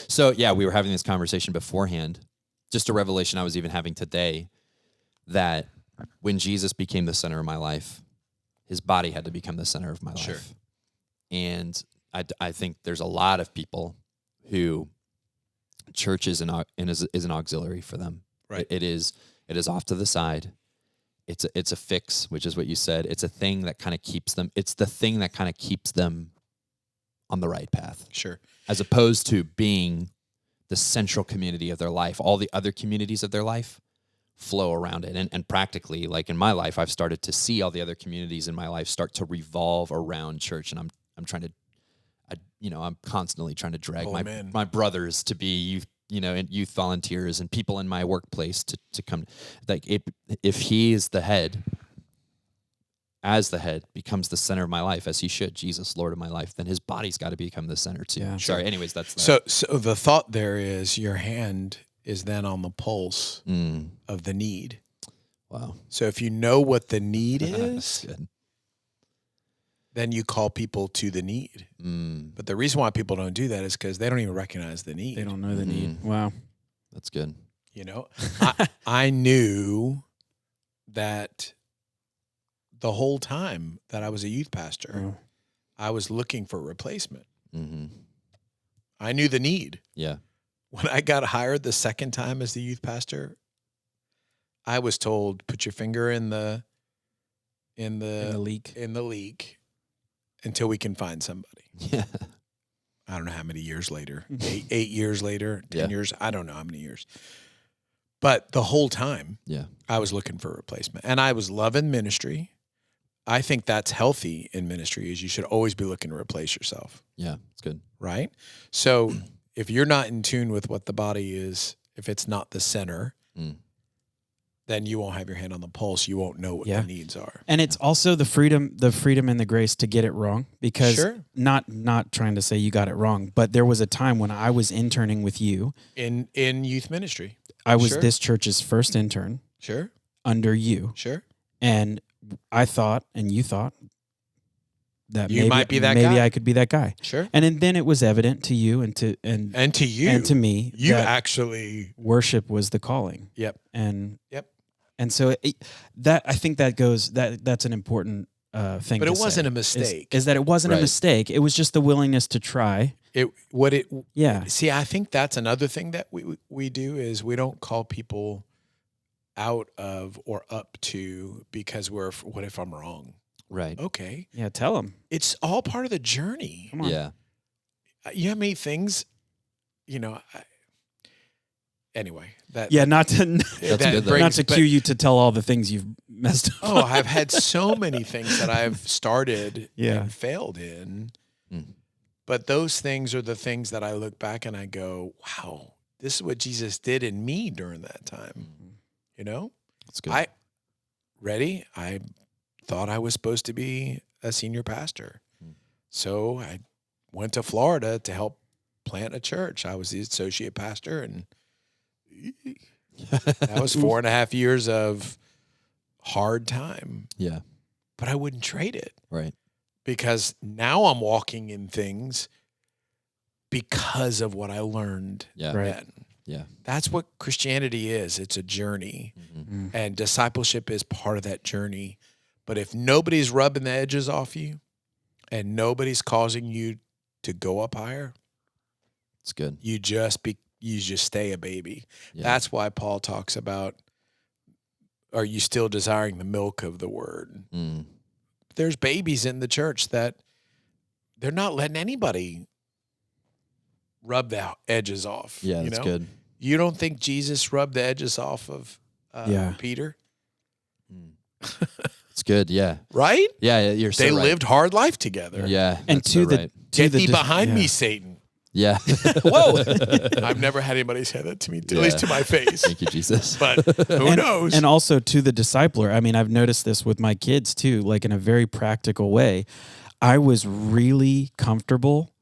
So we were having this conversation beforehand, just a revelation I was even having today, that when Jesus became the center of my life, his body had to become the center of my life. Sure. And I think there's a lot of people who church is an auxiliary for them. Right. It is off to the side. It's a fix, which is what you said. It's a thing that kind of keeps them. It's the thing that kind of keeps them on the right path. Sure. As opposed to being the central community of their life. All the other communities of their life flow around it. And practically, like in my life, I've started to see all the other communities in my life start to revolve around church. And I'm trying to, I'm constantly trying to drag my brothers to be youth volunteers and people in my workplace to come. Like if he is the head, as the head, becomes the center of my life, as he should, Jesus, Lord of my life, then his body's got to become the center too. Yeah. Sorry. Anyways, that's So the thought there is your hand is then on the pulse of the need. Wow. So if you know what the need That's is, good. then you call people to the need. But the reason why people don't do that is because they don't even recognize the need. They don't know the need. Wow. That's good. You know, I knew that the whole time that I was a youth pastor, I was looking for a replacement. I knew the need. Yeah. When I got hired the second time as the youth pastor, I was told, put your finger in the leak until we can find somebody. Yeah. I don't know how many years later, 8 years later, 10 years. I don't know how many years. But the whole time, I was looking for a replacement, and I was loving ministry. I think that's healthy in ministry, is you should always be looking to replace yourself. Yeah, it's good. Right? So if you're not in tune with what the body is, if it's not the center, then you won't have your hand on the pulse. You won't know what the needs are. And it's also the freedom and the grace to get it wrong, because not trying to say you got it wrong, but there was a time when I was interning with you in youth ministry. I was this church's first intern. Under you. And I thought, and you thought, that you might be that maybe guy. I could be that guy. And then it was evident to you and to you and to me. You actually worship was the calling. And so I think that's an important thing. But to it wasn't say, a mistake. Is that it wasn't a mistake? It was just the willingness to try. See, I think that's another thing that we do is we don't call people out of or up to because what if I'm wrong? Right. Okay. Yeah, tell them. It's all part of the journey. Come on. Yeah. You have many things, anyway. Not to cue you to tell all the things you've messed up. Oh, I've had so many things that I've started and failed in. But those things are the things that I look back and I go, wow, this is what Jesus did in me during that time. That's good. I thought I was supposed to be a senior pastor. So I went to Florida to help plant a church. I was the associate pastor, and that was 4.5 years of hard time. Yeah. But I wouldn't trade it. Right. Because now I'm walking in things because of what I learned then. Yeah. That's what Christianity is. It's a journey. And discipleship is part of that journey. But if nobody's rubbing the edges off you and nobody's causing you to go up higher, it's good. You just stay a baby. Yeah. That's why Paul talks about, are you still desiring the milk of the word? There's babies in the church that they're not letting anybody rub the edges off. Yeah, that's good. You don't think Jesus rubbed the edges off of Peter? It's good, yeah. Right? Yeah, you're so They right. lived hard life together. Yeah. And Get thee behind me, Satan. Yeah. Whoa. I've never had anybody say that to me, at least to my face. Thank you, Jesus. But who knows? And also to the discipler. I mean, I've noticed this with my kids too, like in a very practical way. I was really comfortable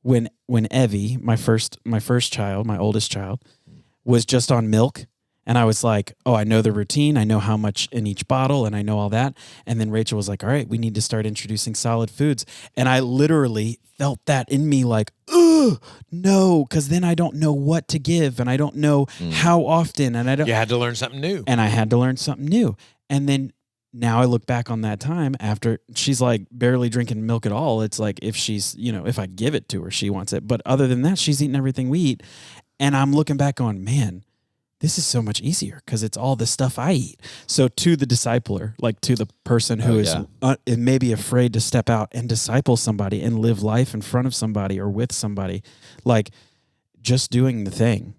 when Evie, my first child, my oldest child, was just on milk. And I was like, oh, I know the routine. I know how much in each bottle and I know all that. And then Rachel was like, all right, we need to start introducing solid foods. And I literally felt that in me like, ugh, no, because then I don't know what to give and I don't know how often. And you had to learn something new. And I had to learn something new. And then now I look back on that time after she's like barely drinking milk at all. It's like if she's, if I give it to her, she wants it. But other than that, she's eating everything we eat. And I'm looking back on, man, this is so much easier because it's all the stuff I eat. So to the discipler, like to the person who is maybe afraid to step out and disciple somebody and live life in front of somebody or with somebody, like just doing the thing,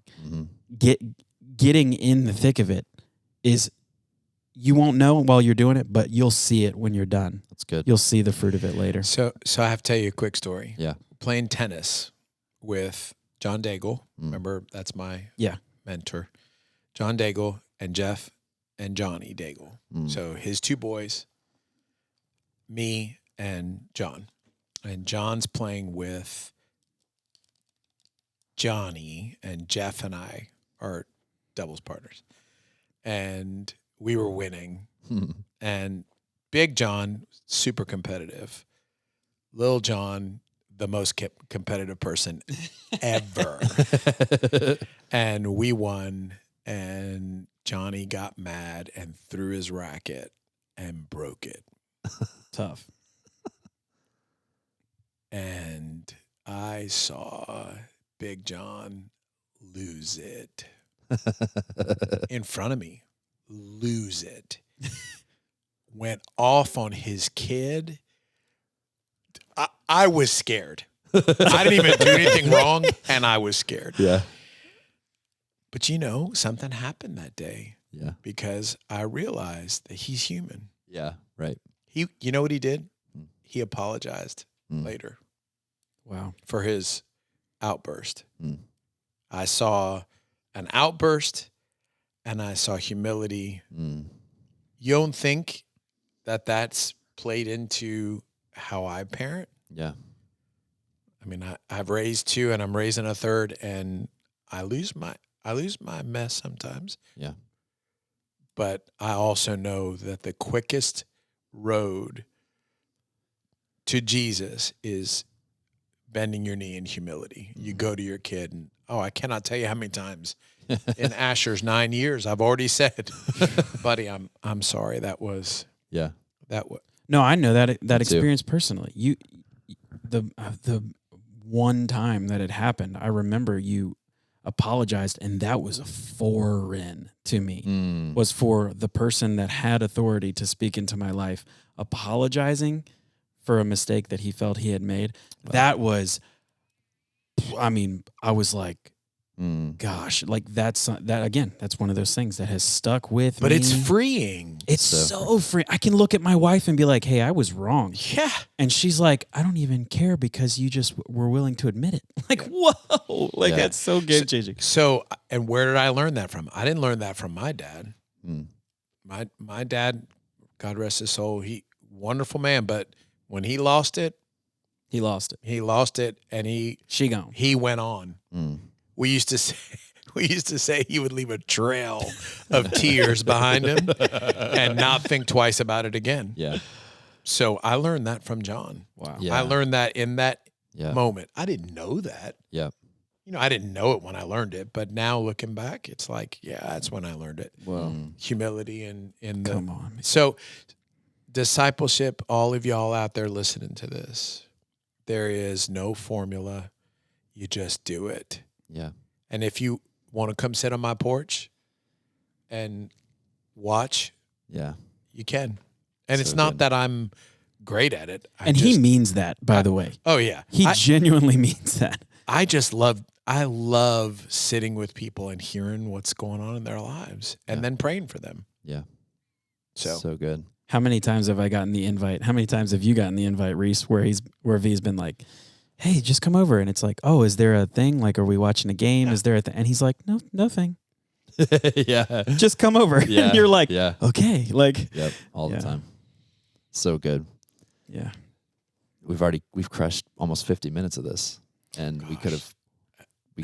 getting in the thick of it is, you won't know while you're doing it, but you'll see it when you're done. That's good. You'll see the fruit of it later. So I have to tell you a quick story. Yeah. Playing tennis with John Daigle. Remember, that's my mentor. John Daigle and Jeff and Johnny Daigle. So his two boys, me and John. And John's playing with Johnny, and Jeff and I are doubles partners. And we were winning. And Big John, super competitive. Little John, the most competitive person ever. And we won, and Johnny got mad and threw his racket and broke it. Tough. And I saw Big John lose it in front of me. Lose it. Went off on his kid. I was scared. I didn't even do anything wrong, and I was scared. Yeah. But something happened that day. Yeah. Because I realized that he's human. Yeah. Right. You know what he did? He apologized later. Wow. For his outburst. I saw an outburst, and I saw humility. You don't think that that's played into how I parent? Yeah. I mean, I've raised two, and I'm raising a third, and I lose my mess sometimes. Yeah. But I also know that the quickest road to Jesus is bending your knee in humility. You go to your kid, and I cannot tell you how many times in Asher's 9 years I've already said, buddy, I'm sorry. That was No, I know that experience personally. The one time that it happened, I remember you apologized, and that was foreign to me. Was for the person that had authority to speak into my life apologizing for a mistake that he felt he had made. Wow. That was, I was like, gosh, like that's one of those things that has stuck with me. But it's freeing. It's so free. I can look at my wife and be like, hey, I was wrong. Yeah. And she's like, I don't even care because you just were willing to admit it. Like, whoa. Like, that's so game changing. So, and where did I learn that from? I didn't learn that from my dad. My dad, God rest his soul, wonderful man, but when he lost it, he lost it, and he went on. We used to say he would leave a trail of tears behind him and not think twice about it again. Yeah. So I learned that from John. Wow. Yeah. I learned that in that moment. I didn't know that. Yeah. I didn't know it when I learned it, but now looking back, it's like, that's when I learned it. Well, humility and come on. Man. So discipleship, all of y'all out there listening to this, there is no formula. You just do it. Yeah. And if you want to come sit on my porch and watch, you can. And it's not that I'm great at it. He means that, by the way. Oh, yeah. He genuinely means that. I love sitting with people and hearing what's going on in their lives and then praying for them. Yeah. So good. How many times have I gotten the invite? How many times have you gotten the invite, Reese, where V's been like, hey, just come over. And it's like, oh, is there a thing? Like, are we watching a game? Yeah. Is there a thing? And he's like, no thing. Yeah. Just come over. Yeah. And you're like, okay. Like, yep. All the time. So good. Yeah. We've crushed almost 50 minutes of this. And we could have.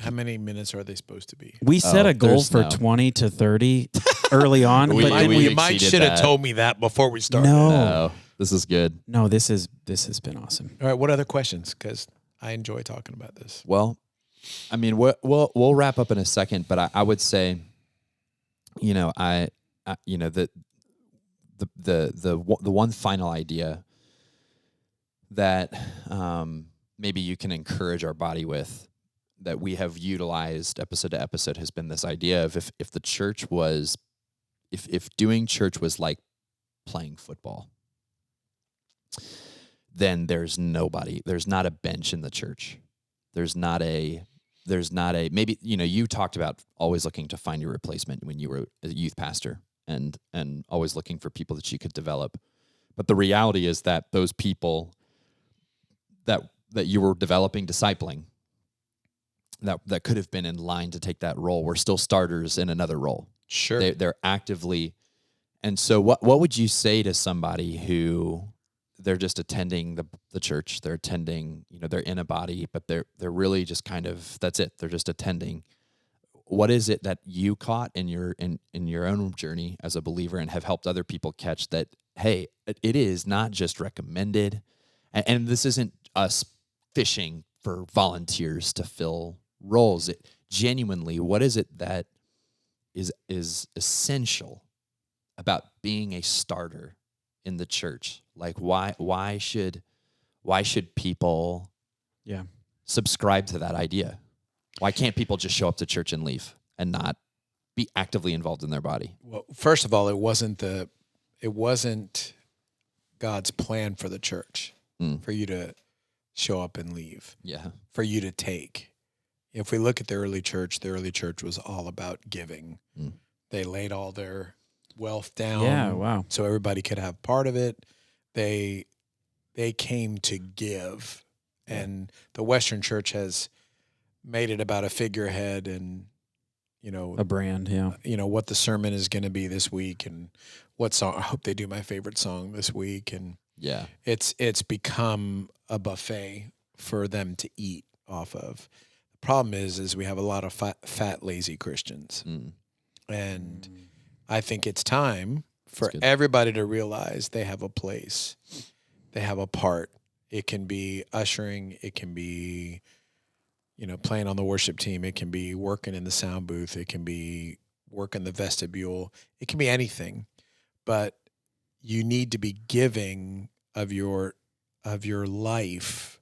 How many minutes are they supposed to be? We set a goal for 20 to 30 early on. You might should have told me that before we started. No. This is good. No, this has been awesome. All right. What other questions? Because I enjoy talking about this. Well, I mean, we'll wrap up in a second, but I would say, the one final idea that maybe you can encourage our body with, that we have utilized episode to episode, has been this idea of if the church was, if doing church was like playing football, then there's not a bench in the church. There's not a, maybe, you talked about always looking to find your replacement when you were a youth pastor and always looking for people that you could develop. But the reality is that those people that you were developing, discipling, that could have been in line to take that role were still starters in another role. Sure. They're actively. And so what would you say to somebody who they're just attending the church. They're attending, they're in a body, but they're really just kind of, that's it. They're just attending. What is it that you caught in your own journey as a believer and have helped other people catch that, hey, it is not just recommended, and this isn't us fishing for volunteers to fill roles. Genuinely, what is it that is essential about being a starter in the church? Like, why should people subscribe to that idea? Why can't people just show up to church and leave and not be actively involved in their body? Well, first of all, it wasn't God's plan for the church for you to show up and leave. Yeah. For you to take. If we look at the early church was all about giving. They laid all their wealth down so everybody could have part of it. They came to give. And the Western church has made it about a figurehead and, a brand, what the sermon is going to be this week and what song. I hope they do my favorite song this week. And it's become a buffet for them to eat off of. The problem is we have a lot of fat lazy Christians. And I think it's time for everybody to realize they have a place. They have a part. It can be ushering. It can be, playing on the worship team. It can be working in the sound booth. It can be working the vestibule. It can be anything. But you need to be giving of your life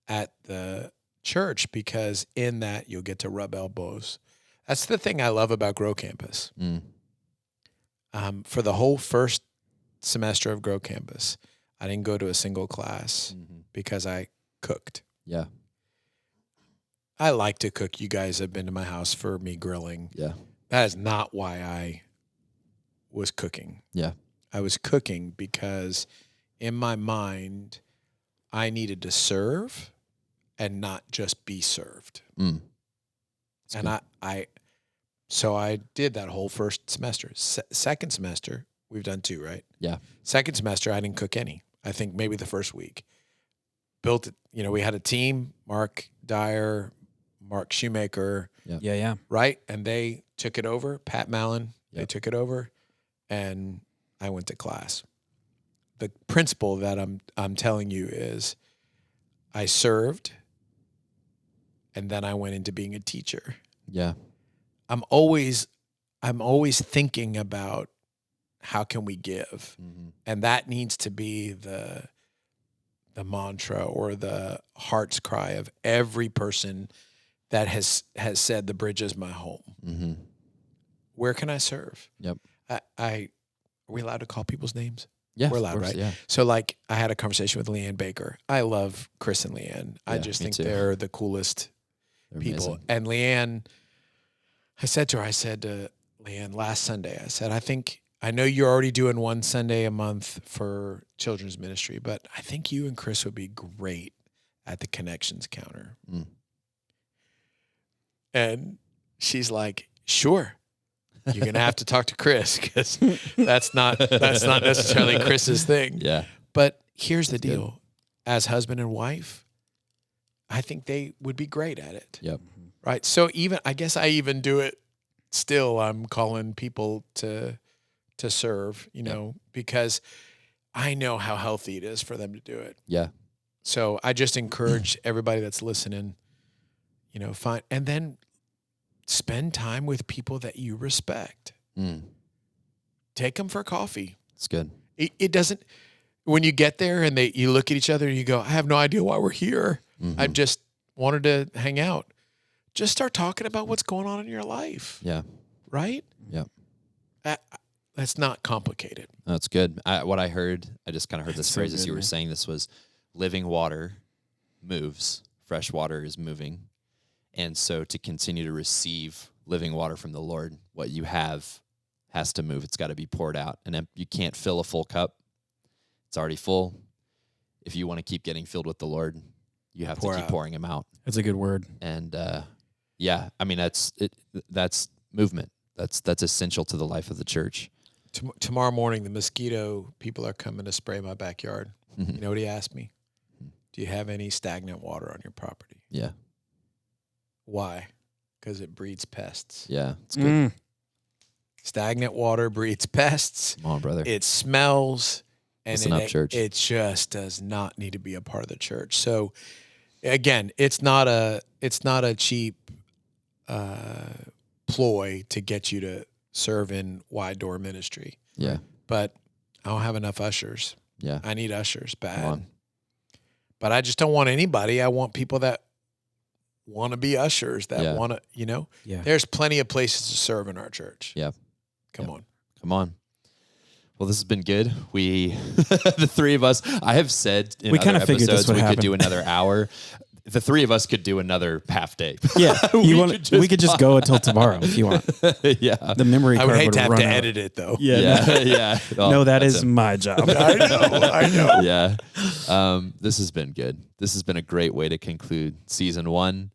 at the church, because in that you'll get to rub elbows. That's the thing I love about Grow Campus. For the whole first semester of Grow Campus, I didn't go to a single class because I cooked. Yeah. I like to cook. You guys have been to my house for me grilling. Yeah. That is not why I was cooking. Yeah. I was cooking because in my mind, I needed to serve and not just be served. And so I did that whole first semester. Second semester, we've done 2, right? Yeah. Second semester, I didn't cook any. I think maybe the first week. Built it, we had a team, Mark Dyer, Mark Shoemaker. Yeah. Right? And they took it over, Pat Mallon, they took it over, and I went to class. The principle that I'm telling you is I served, and then I went into being a teacher. Yeah. I'm always thinking about how can we give, and that needs to be the mantra or the heart's cry of every person that has said the bridge is my home. Where can I serve? Yep. Are we allowed to call people's names? Yeah, we're allowed, course, right? Yeah. So I had a conversation with Leanne Baker. I love Chris and Leanne. I just think they're the coolest people. Amazing. And Leanne, I said to Leanne last Sunday, I said, I know you're already doing one Sunday a month for children's ministry, but I think you and Chris would be great at the connections counter. And she's like, sure. You're going to have to talk to Chris because that's not necessarily Chris's thing. Yeah. But here's the deal. Good. As husband and wife, I think they would be great at it. Yep. Right. So I guess I even do it still. I'm calling people to serve, because I know how healthy it is for them to do it. Yeah. So I just encourage everybody that's listening, find, and then spend time with people that you respect. Take them for coffee. It's good. It doesn't, when you get there and you look at each other and you go, I have no idea why we're here. I just wanted to hang out. Just start talking about what's going on in your life. Yeah. Right? Yeah. That's not complicated. That's good. What I heard, I just kind of heard this phrase as you were saying this, was living water moves. Fresh water is moving. And so to continue to receive living water from the Lord, what you have has to move. It's got to be poured out. And you can't fill a full cup. It's already full. If you want to keep getting filled with the Lord, you have to keep pouring him out. That's a good word. And that's movement. That's essential to the life of the church. Tomorrow morning, the mosquito people are coming to spray my backyard. You know what he asked me? Do you have any stagnant water on your property? Yeah. Why? Because it breeds pests. Yeah. It's good. Stagnant water breeds pests. Come on, brother. It smells. And Listen up, church. It just does not need to be a part of the church. So, again, it's not a cheap ploy to get you to serve in wide door ministry. Yeah. But I don't have enough ushers. Yeah. I need ushers bad. Come on. But I just don't want anybody. I want people that want to be ushers, that want to, there's plenty of places to serve in our church. Yeah. Come on. Come on. Well, this has been good. We, the three of us, I have said in other episodes we could do another hour. The three of us could do another half day. Yeah. we could just go until tomorrow if you want. Yeah. The memory card I would hate to have to out. edit it, though. Yeah. Yeah. Oh, no, that is my job. I know. Yeah. This has been good. This has been a great way to conclude season 1.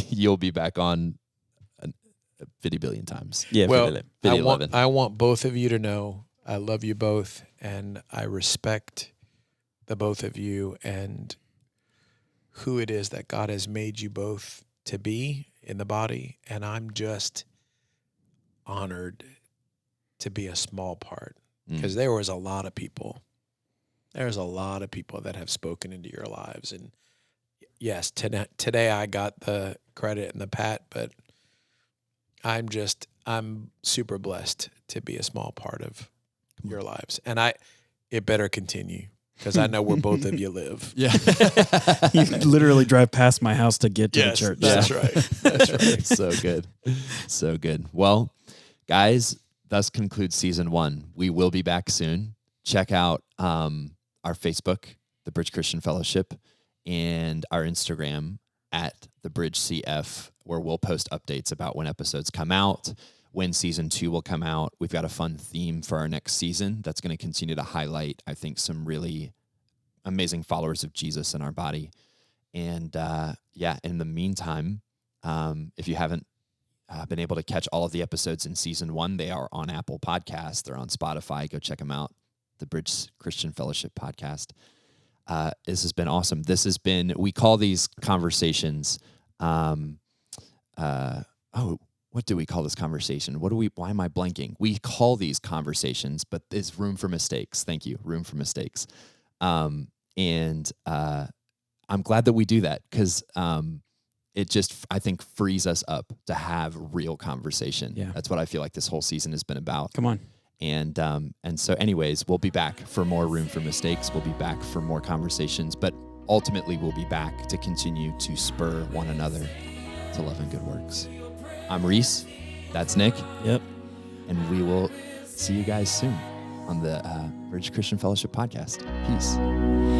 You'll be back on 50 billion times. Yeah. Well, 50, I want both of you to know I love you both, and I respect the both of you and who it is that God has made you both to be in the body. And I'm just honored to be a small part, because there was a lot of people. There's a lot of people that have spoken into your lives. And yes, today I got the credit and the pat, but I'm super blessed to be a small part of your lives. And it better continue, because I know where both of you live. Yeah. You literally drive past my house to get to the church. That's right. That's right. So good. So good. Well, guys, thus concludes season 1. We will be back soon. Check out our Facebook, The Bridge Christian Fellowship, and our Instagram at The Bridge CF, where we'll post updates about when episodes come out, when season 2 will come out. We've got a fun theme for our next season that's going to continue to highlight, I think, some really amazing followers of Jesus in our body. And in the meantime, if you haven't been able to catch all of the episodes in season 1, they are on Apple Podcasts. They're on Spotify. Go check them out. The Bridge Christian Fellowship podcast. This has been awesome. We call these conversations, what do we call this conversation? Why am I blanking? We call these conversations, but there's room for mistakes. Thank you. Room for mistakes. And I'm glad that we do that, because it just, I think, frees us up to have real conversation. Yeah. That's what I feel like this whole season has been about. Come on. And so anyways, we'll be back for more Room for Mistakes. We'll be back for more conversations, but ultimately we'll be back to continue to spur one another to love and good works. I'm Reese. That's Nick. Yep. And we will see you guys soon on the Bridge Christian Fellowship podcast. Peace.